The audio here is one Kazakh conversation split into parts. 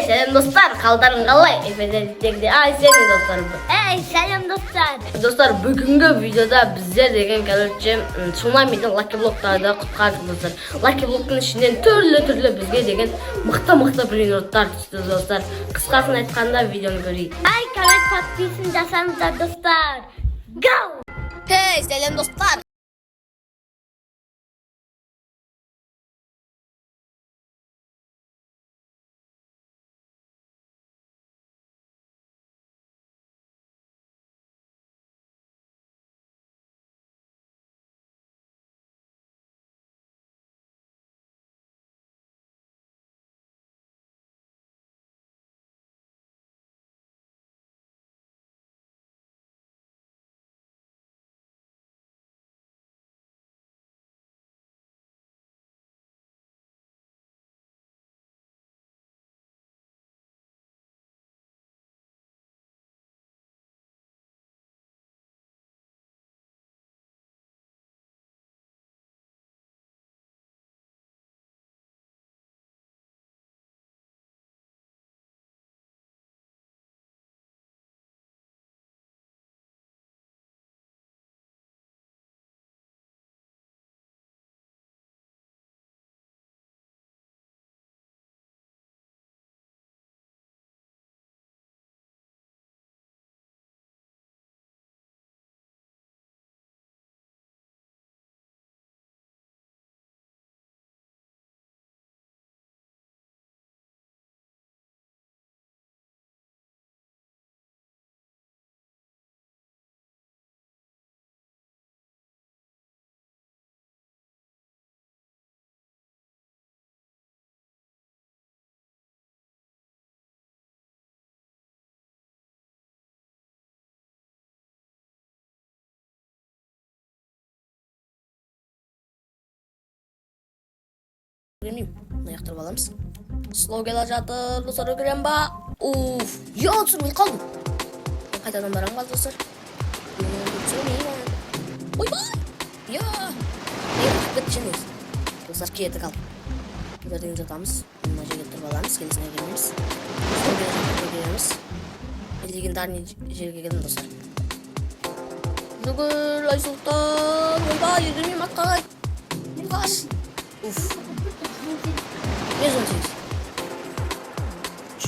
Selam dostlar, kaldarın kalay. Efendim tekde. Ay senin dostlarım. Selam dostlar. Dostlar bugünkü videoda bizler degan kalırcım Tsunami'den Lucky Block'larda kutkardık dostlar. Lucky Block'un içinden türlü bizge degan mıqta brilliantlar düştü dostlar. Kıskasını aytqanda videonu göreyik. Ay kamet patlaysın casanızlar dostlar. Go! Hey selam dostlar. Görmeyeyim. Ne yaktırıp alamız. Slow gelir жатыр. Dostlar görem ba. Uf. Ya түсірмей қалдым. Қайтадан барам қалды достар. Ойбай. Ya. Ne yaptık şimdi? Dostlar kiyeti kal. Gördüğünüz жатамыз. Мына жерге тұрып аламыз. Келесіне келеміз. Келеміз. Легендарный жерге келдім достар. Бүгін Айсұлтан. Ойбай. Жүрмеймін атқа. Қаш. Уф.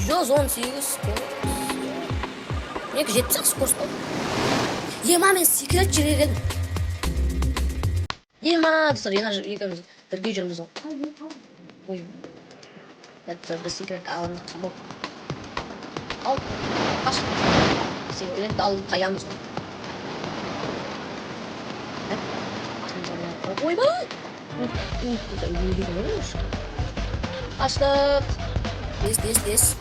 118 Nek жетсек скорость болды. Ема мен секрет жерге келдім. Ема достар, екеуміз бірге жүрміз ғой. Ой. Бір секрет алып болды. Ал, қаш. Секретті алып қаямыз ғой. Ойбай! Açtık. Des.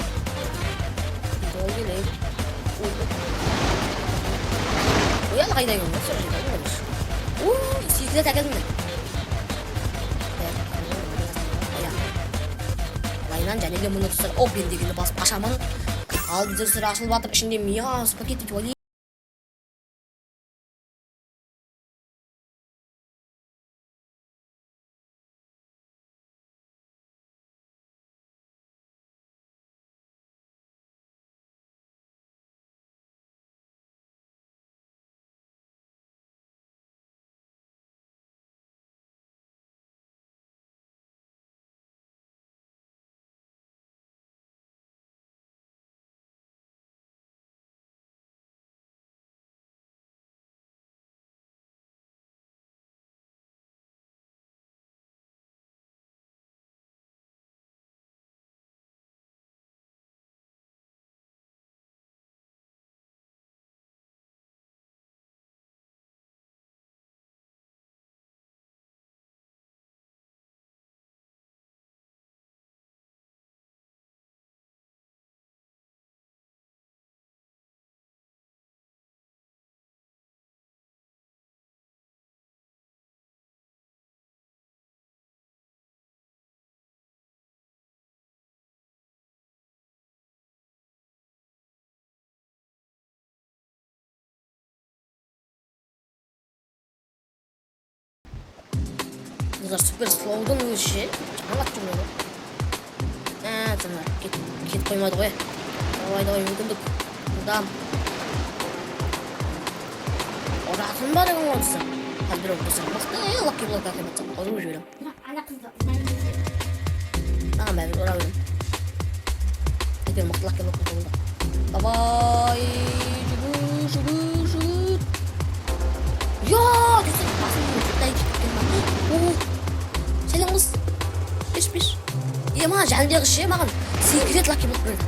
Doğru geleyim. Uyan kayda gelmiş. Sikile takıldım ben. Laylan canıyla bunu tutar. O bendigini basıp aşaman. Al bize sıra açılıp atıp içinde miyaz paketi tuvalı. Bunlar süper slow'dan işi. Anlat cümleyi. жатсыңдар. Кетіп қоймады ғой. Давай, мүмкіндік. Жылдам. Ұратын бар екен онысы. Қандырып тұрсам. Мықты лаки блок әкеліп жатсам. Ұрып жіберем. Ана қызды. Маған бәрі ұра берем. Әйтеуір мықты лаки блок болды. Давай. Жүгір. Десем басын құттай кеткен ба. Сәлем қыз. Пеш. Маған жәндегі ше маған секрет лаки блок берді.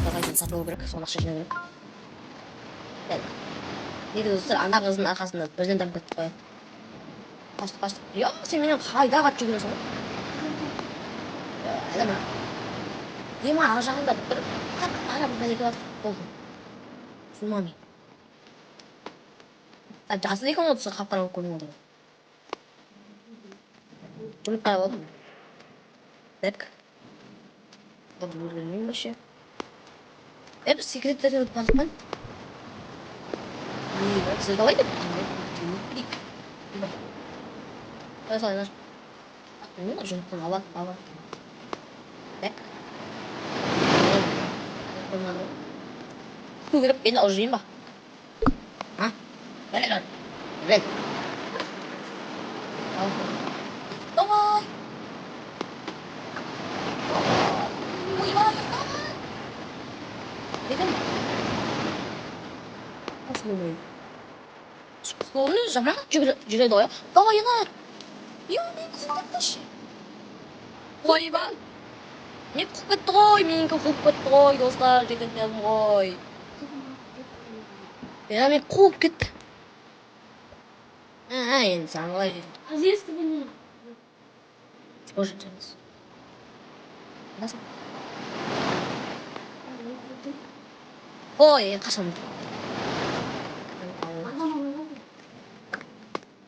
Ағайдың сатып алу керек, соны ақша жинау керек. Дәл. Неге достар, ана қыздың арқасында бірден дамып кеттік қой. Қаштық. Сен менен қайда қатып жүргенсің ғой? Әдемі. Ар жағында бір ара бір бәлеге батып болды. Сумами. Жасыл екен отырса қап-қара болып көрініп отыр. Жүріп қарап алдым. Так. Бұл өзгермейін бе ше? Секреттерден өтіп қалдық қой. Давай деп. Салайын. Жұмыстан алады. Так. Су беріп енді алжиын ба? Бәрі. Давай. Dedim. Nasıl oluyor? Onu zaman cüre doya. Давай yana. Ne kuvvetli. Ой, ба. Не кuvvetli ғой, менікі кuvvetli ғой, достар, жігіттер ғой. Мен қуып кетті. Енді саған қалай жейді? Азиесті білмеймін. Тоже жеміз. Қасың? Ой, қашан?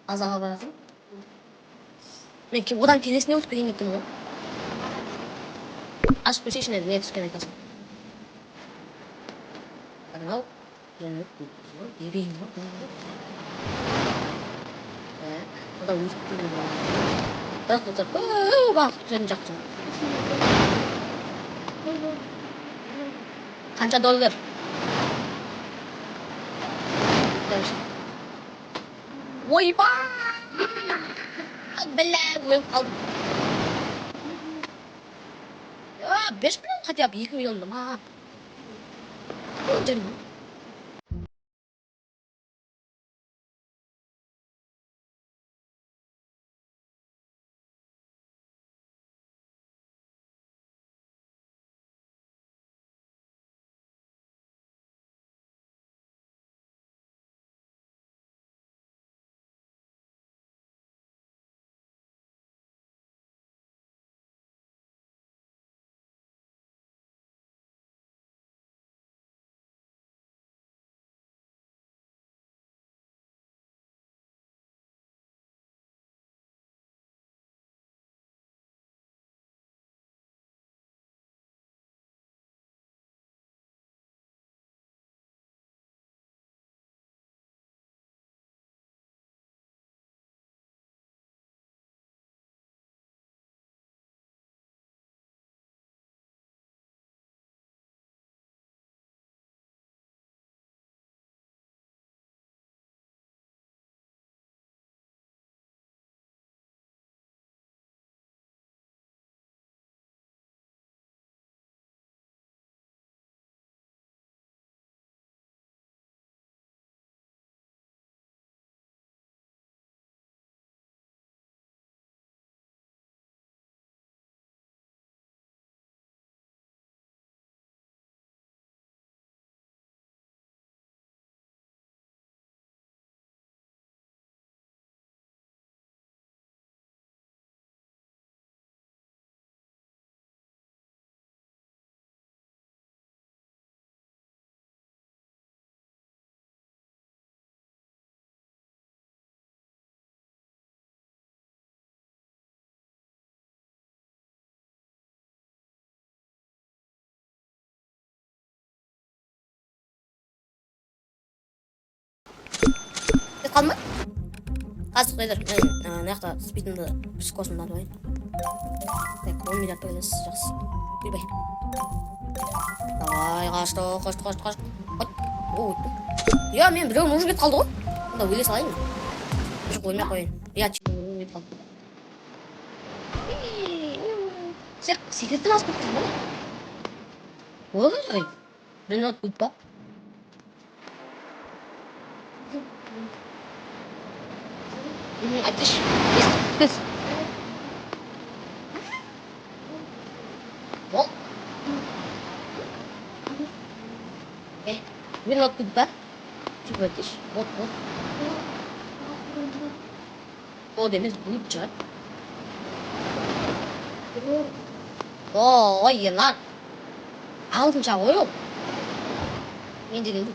Азаға барасың? Мен одан келесіне өтіп кетейін кеттім ғой. Ашып көрсейшін еді, не түскен айтасың? Қарыңау? Ерейін ба? Ода өтіп кетейін ба? Бірақ достар, бағып күзетін жақтың. Қанша $? Ойба! Біләм, өліп қалдым. 5 миллион, хотя бы 2 миллион ма? қалмай. Қазір қойдыр. Мен мына жақта спидімді скорсымды алып алайын. Так, 10 миллиард ойлайсыз, жақсы. Бербей. Давай, қашты. Ой. Я, мен біреуін уже кетіп қалды ғой. Онда өле салайын. Уже қоймай қойын. Я чекін кетіп қалды. Секретті басып кетті ма? Ой, бірін от көп па? Айтыш, естіп. Бол. Бірін от көп па? Типа айтыш, от. О, демес, бұл шығар. Ой, ерлан. Алтынша ғой ол. Мен де келдім.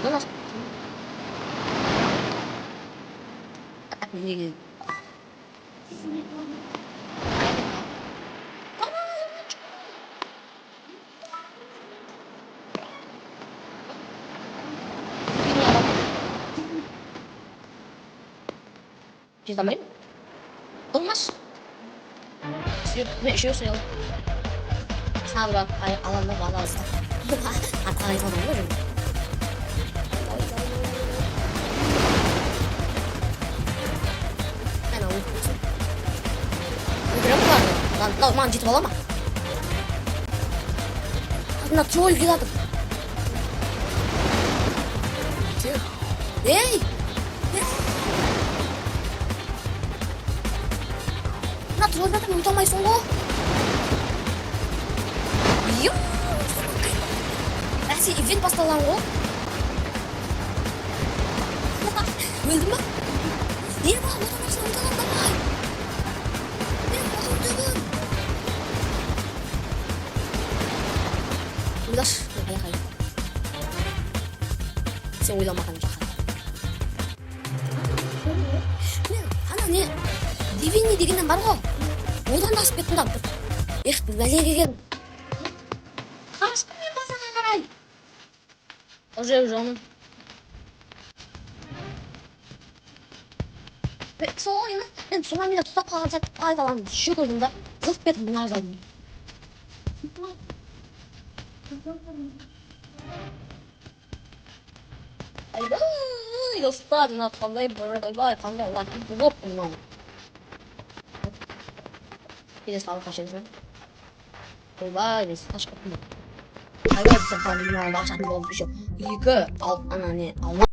Одан асып. Мен де келдім. Жетамайым. Olmaz. Ne şey söylüyor? Sağ bırak alanda bana alsın. Hatta ayıp olur mu? Ben alayım. Öldürem mi vardı? Lan ciddi olama. Adına troll gidadım. Hey! 나 들어가다 엄청 많이 쏜 거. 이요. 다시 이벤트 봤다는 거? öldüm mü? Niye bak oradan başına oradan atlamay? Ben öldüm. Uylaş. Hayır. Sen uylamadan жаққа. Ана не? Дивинный дегеннен бар ғой. Одан да асып кеттім да. Эх, бәле келген. Қашқын мен басына қарай. Уже оның. Сол емес. Мен соңынан мені тұтап қалған сәт айдаламын. Жүгірдім да. Зылып кетіп мына айдалдым. Айдай, достар, мына қандай бұрыдай қандай лаки болып мынау. Келе салып қашеміз. Ойбай, мен сақташ қаттым. Айбай, сақтан мына бақшатын болып еще. Екі ана не алма.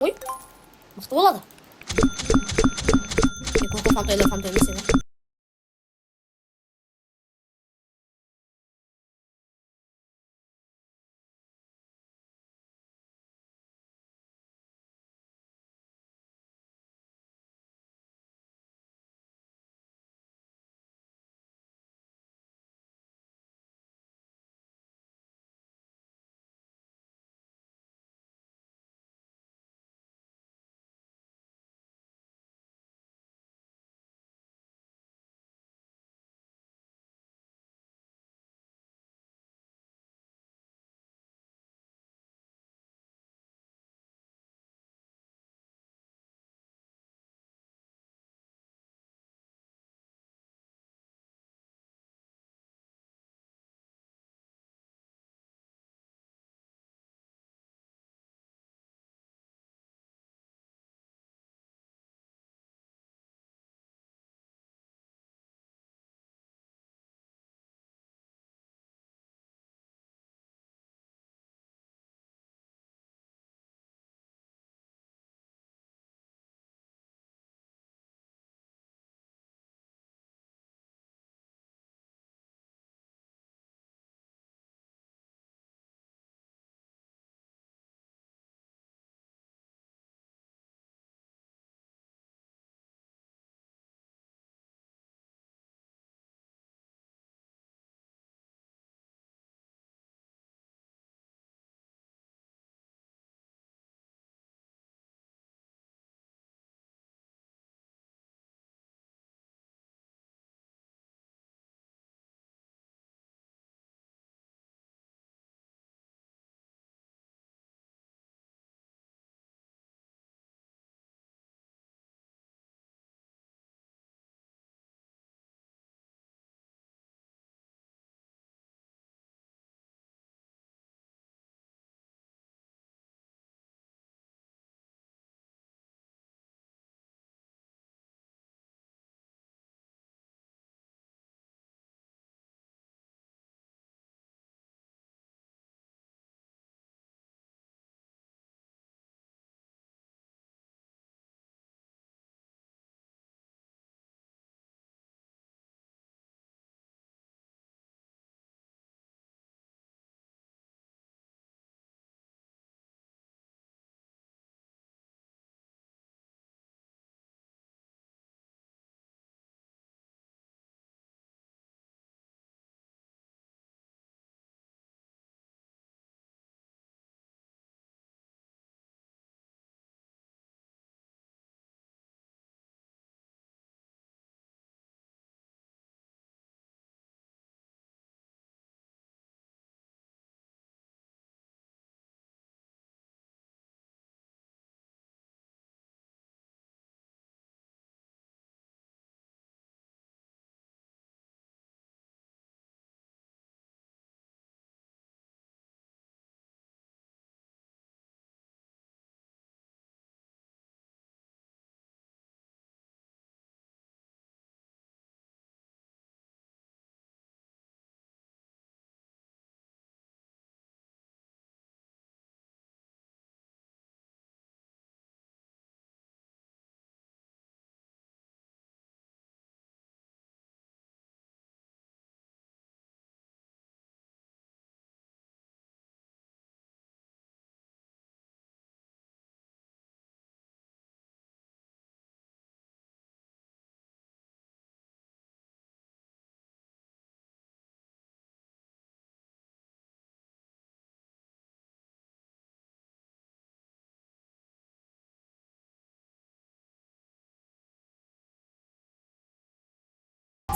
Ой, мықты болады. элефант емес еді.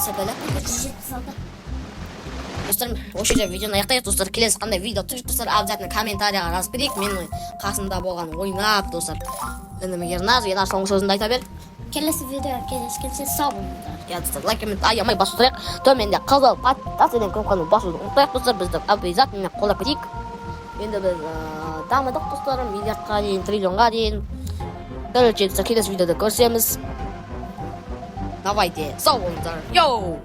Себелеп достарым, осы жерде видеоны аяқтайық достар. Келесі қандай видео түсіріп достар, обязательно комментарияға жазып берейік. Менің қасымда болған ойнап достар. Інім Ерназ, Ерназ соңғы сөзіңді айта бер. Келесі видеоға кездескенше сау болыңыздар. Я достар, лайк коммент аямай басып тұрайық. Төменде қызыл подписаться кнопканы басуды ұмытпайық достар. Бізді обязательно қолдап кетейік. Енді біз дамыдық достарым, миллиардқа дейін, триллионға дейін. Келесі видеода көрсеміз. Давайте, сау болыңыздар. Йоу!